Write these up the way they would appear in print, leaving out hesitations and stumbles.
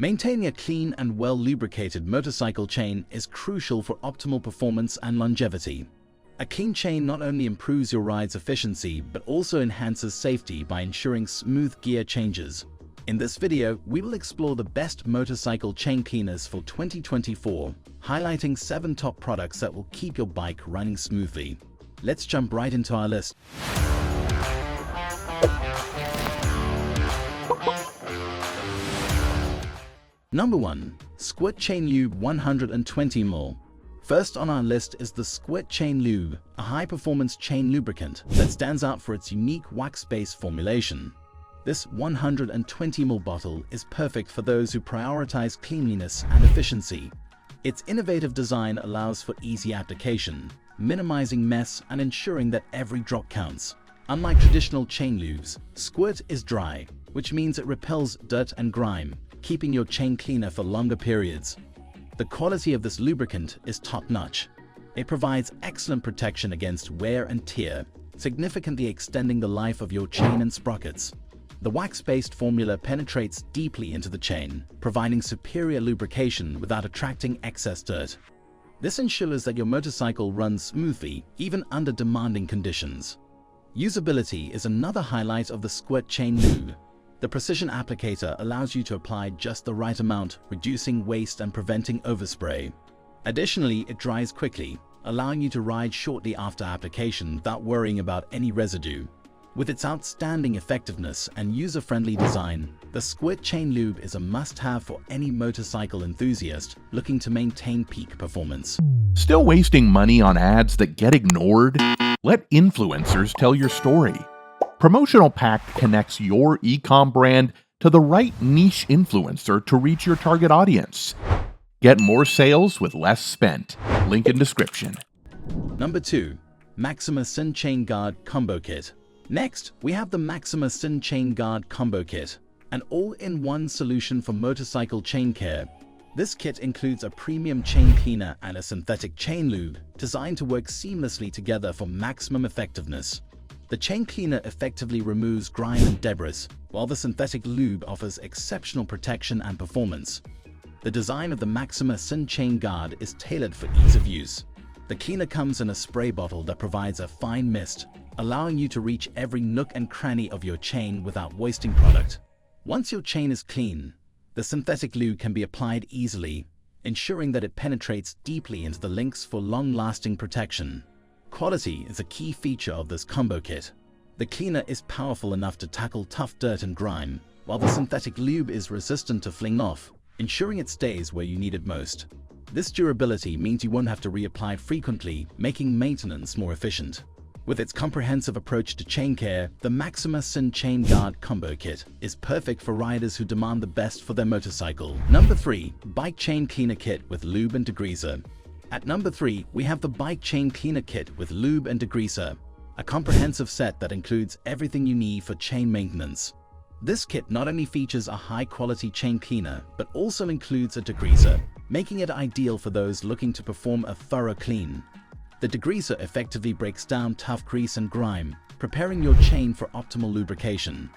Maintaining a clean and well-lubricated motorcycle chain is crucial for optimal performance and longevity. A clean chain not only improves your ride's efficiency, but also enhances safety by ensuring smooth gear changes. In this video, we will explore the best motorcycle chain cleaners for 2024, highlighting 7 top products that will keep your bike running smoothly. Let's jump right into our list. Number 1. Squirt Chain Lube 120 ml. First on our list is the Squirt Chain Lube, a high-performance chain lubricant that stands out for its unique wax-based formulation. This 120 ml bottle is perfect for those who prioritize cleanliness and efficiency. Its innovative design allows for easy application, minimizing mess and ensuring that every drop counts. Unlike traditional chain lubes, Squirt is dry, which means it repels dirt and grime, keeping your chain cleaner for longer periods. The quality of this lubricant is top-notch. It provides excellent protection against wear and tear, significantly extending the life of your chain and sprockets. The wax-based formula penetrates deeply into the chain, providing superior lubrication without attracting excess dirt. This ensures that your motorcycle runs smoothly, even under demanding conditions. Usability is another highlight of the Squirt Chain Lube. The precision applicator allows you to apply just the right amount, reducing waste and preventing overspray. Additionally, it dries quickly, allowing you to ride shortly after application without worrying about any residue. With its outstanding effectiveness and user-friendly design, the Squirt Chain Lube is a must-have for any motorcycle enthusiast looking to maintain peak performance. Still wasting money on ads that get ignored? Let influencers tell your story. Promotional Pack connects your e-com brand to the right niche influencer to reach your target audience. Get more sales with less spent. Link in description. Number 2. Maxima Sin Chain Guard Combo Kit. Next, we have the Maxima Sin Chain Guard Combo Kit, an all-in-one solution for motorcycle chain care. This kit includes a premium chain cleaner and a synthetic chain lube designed to work seamlessly together for maximum effectiveness. The chain cleaner effectively removes grime and debris, while the synthetic lube offers exceptional protection and performance. The design of the Maxima Sin Chain Guard is tailored for ease of use. The cleaner comes in a spray bottle that provides a fine mist, allowing you to reach every nook and cranny of your chain without wasting product. Once your chain is clean, the synthetic lube can be applied easily, ensuring that it penetrates deeply into the links for long-lasting protection. Quality is a key feature of this combo kit. The cleaner is powerful enough to tackle tough dirt and grime, while the synthetic lube is resistant to fling off, ensuring it stays where you need it most. This durability means you won't have to reapply frequently, making maintenance more efficient. With its comprehensive approach to chain care, the Maxima Sin Chain Guard Combo Kit is perfect for riders who demand the best for their motorcycle. Number 3. Bike Chain Cleaner Kit with Lube and Degreaser. At number 3, we have the Bike Chain Cleaner Kit with Lube and Degreaser, a comprehensive set that includes everything you need for chain maintenance. This kit not only features a high-quality chain cleaner, but also includes a degreaser, making it ideal for those looking to perform a thorough clean. The degreaser effectively breaks down tough grease and grime, preparing your chain for optimal lubrication.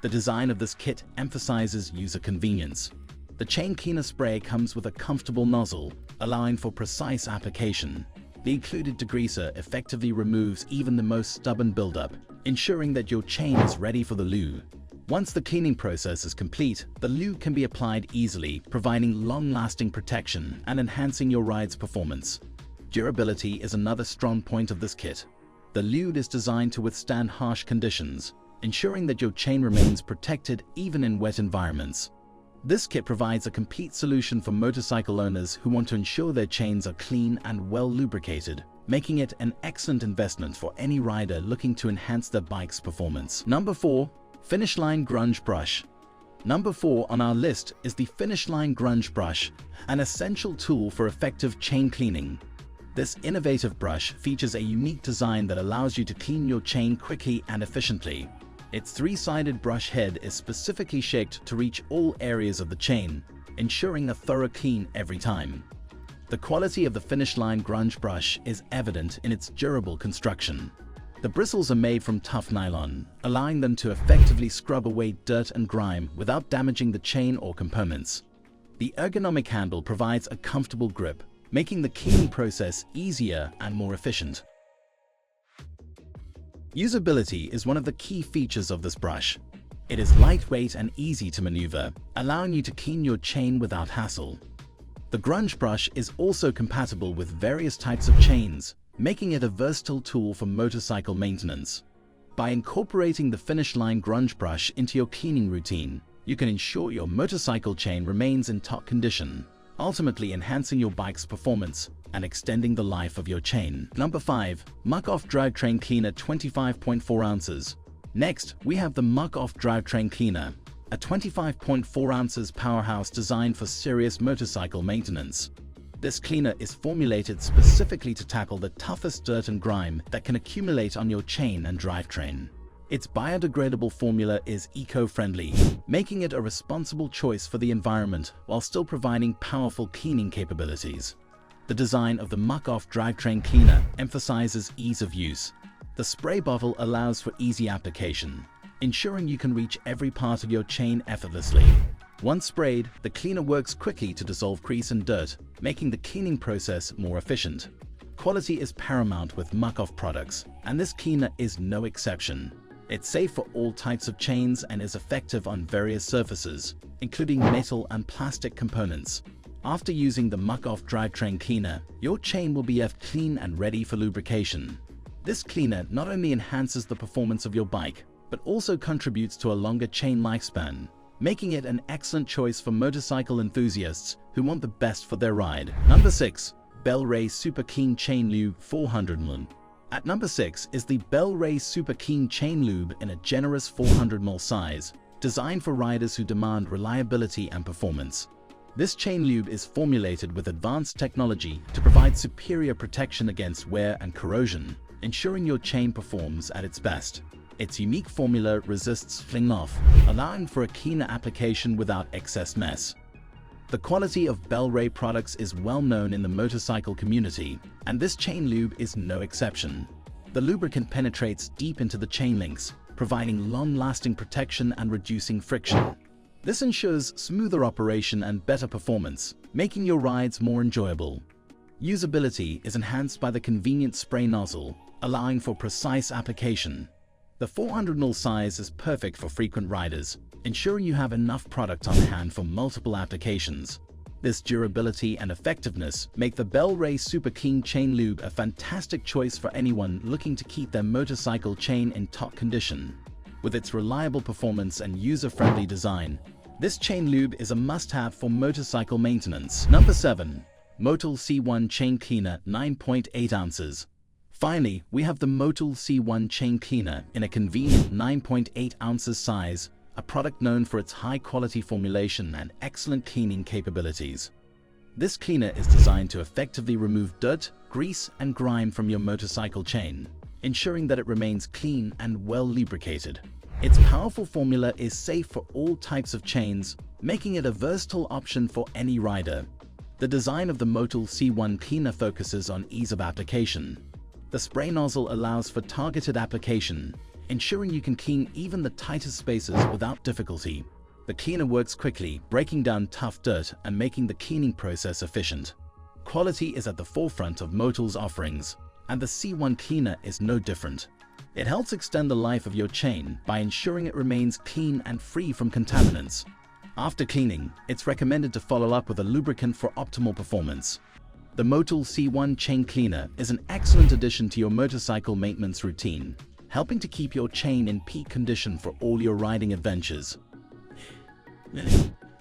The design of this kit emphasizes user convenience. The chain cleaner spray comes with a comfortable nozzle, allowing for precise application. The included degreaser effectively removes even the most stubborn buildup, ensuring that your chain is ready for the lube. Once the cleaning process is complete, the lube can be applied easily, providing long-lasting protection and enhancing your ride's performance. Durability is another strong point of this kit. The lube is designed to withstand harsh conditions, ensuring that your chain remains protected even in wet environments. This kit provides a complete solution for motorcycle owners who want to ensure their chains are clean and well lubricated, making it an excellent investment for any rider looking to enhance their bike's performance. Number 4. Finish Line Grunge Brush. Number 4 on our list is the Finish Line Grunge Brush, an essential tool for effective chain cleaning. This innovative brush features a unique design that allows you to clean your chain quickly and efficiently. Its 3-sided brush head is specifically shaped to reach all areas of the chain, ensuring a thorough clean every time. The quality of the Finish Line Grunge brush is evident in its durable construction. The bristles are made from tough nylon, allowing them to effectively scrub away dirt and grime without damaging the chain or components. The ergonomic handle provides a comfortable grip, making the cleaning process easier and more efficient. Usability is one of the key features of this brush. It is lightweight and easy to maneuver, allowing you to clean your chain without hassle. The Grunge brush is also compatible with various types of chains, making it a versatile tool for motorcycle maintenance. By incorporating the Finish Line Grunge brush into your cleaning routine, you can ensure your motorcycle chain remains in top condition, ultimately enhancing your bike's performance and extending the life of your chain. Number 5. Muc-Off Drivetrain Cleaner 25.4 ounces. Next, we have the Muc-Off Drivetrain Cleaner, a 25.4 ounces powerhouse designed for serious motorcycle maintenance. This cleaner is formulated specifically to tackle the toughest dirt and grime that can accumulate on your chain and drivetrain. Its biodegradable formula is eco-friendly, making it a responsible choice for the environment while still providing powerful cleaning capabilities. The design of the Muc-Off Drivetrain Cleaner emphasizes ease of use. The spray bottle allows for easy application, ensuring you can reach every part of your chain effortlessly. Once sprayed, the cleaner works quickly to dissolve grease and dirt, making the cleaning process more efficient. Quality is paramount with Muc-Off products, and this cleaner is no exception. It's safe for all types of chains and is effective on various surfaces, including metal and plastic components. After using the Muc-Off Drivetrain Cleaner, your chain will be left clean and ready for lubrication. This cleaner not only enhances the performance of your bike, but also contributes to a longer chain lifespan, making it an excellent choice for motorcycle enthusiasts who want the best for their ride. Number 6. Bel-Ray Super Clean Chain Lube 400 ml. At number 6 is the Bel-Ray Super Clean Chain Lube in a generous 400 ml size, designed for riders who demand reliability and performance. This chain lube is formulated with advanced technology to provide superior protection against wear and corrosion, ensuring your chain performs at its best. Its unique formula resists fling off, allowing for a cleaner application without excess mess. The quality of Bel-Ray products is well known in the motorcycle community, and this chain lube is no exception. The lubricant penetrates deep into the chain links, providing long-lasting protection and reducing friction. This ensures smoother operation and better performance, making your rides more enjoyable. Usability is enhanced by the convenient spray nozzle, allowing for precise application. The 400 ml size is perfect for frequent riders, ensuring you have enough product on hand for multiple applications. This durability and effectiveness make the Bel-Ray Super Clean Chain Lube a fantastic choice for anyone looking to keep their motorcycle chain in top condition. With its reliable performance and user-friendly design, this chain lube is a must-have for motorcycle maintenance. Number 7. Motul C1 Chain Cleaner 9.8 ounces. Finally, we have the Motul C1 Chain Cleaner in a convenient 9.8 ounces size, a product known for its high-quality formulation and excellent cleaning capabilities. This cleaner is designed to effectively remove dirt, grease, and grime from your motorcycle chain, ensuring that it remains clean and well lubricated. Its powerful formula is safe for all types of chains, making it a versatile option for any rider. The design of the Motul C1 cleaner focuses on ease of application. The spray nozzle allows for targeted application, ensuring you can clean even the tightest spaces without difficulty. The cleaner works quickly, breaking down tough dirt and making the cleaning process efficient. Quality is at the forefront of Motul's offerings, and the C1 cleaner is no different. It helps extend the life of your chain by ensuring it remains clean and free from contaminants. After cleaning, it's recommended to follow up with a lubricant for optimal performance. The Motul C1 Chain Cleaner is an excellent addition to your motorcycle maintenance routine, helping to keep your chain in peak condition for all your riding adventures.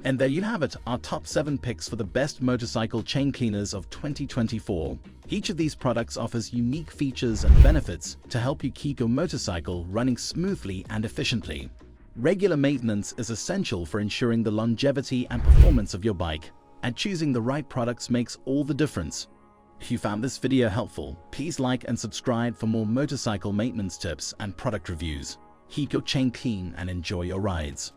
And there you have it, our top 7 picks for the best motorcycle chain cleaners of 2024. Each of these products offers unique features and benefits to help you keep your motorcycle running smoothly and efficiently. Regular maintenance is essential for ensuring the longevity and performance of your bike, and choosing the right products makes all the difference. If you found this video helpful, please like and subscribe for more motorcycle maintenance tips and product reviews. Keep your chain clean and enjoy your rides.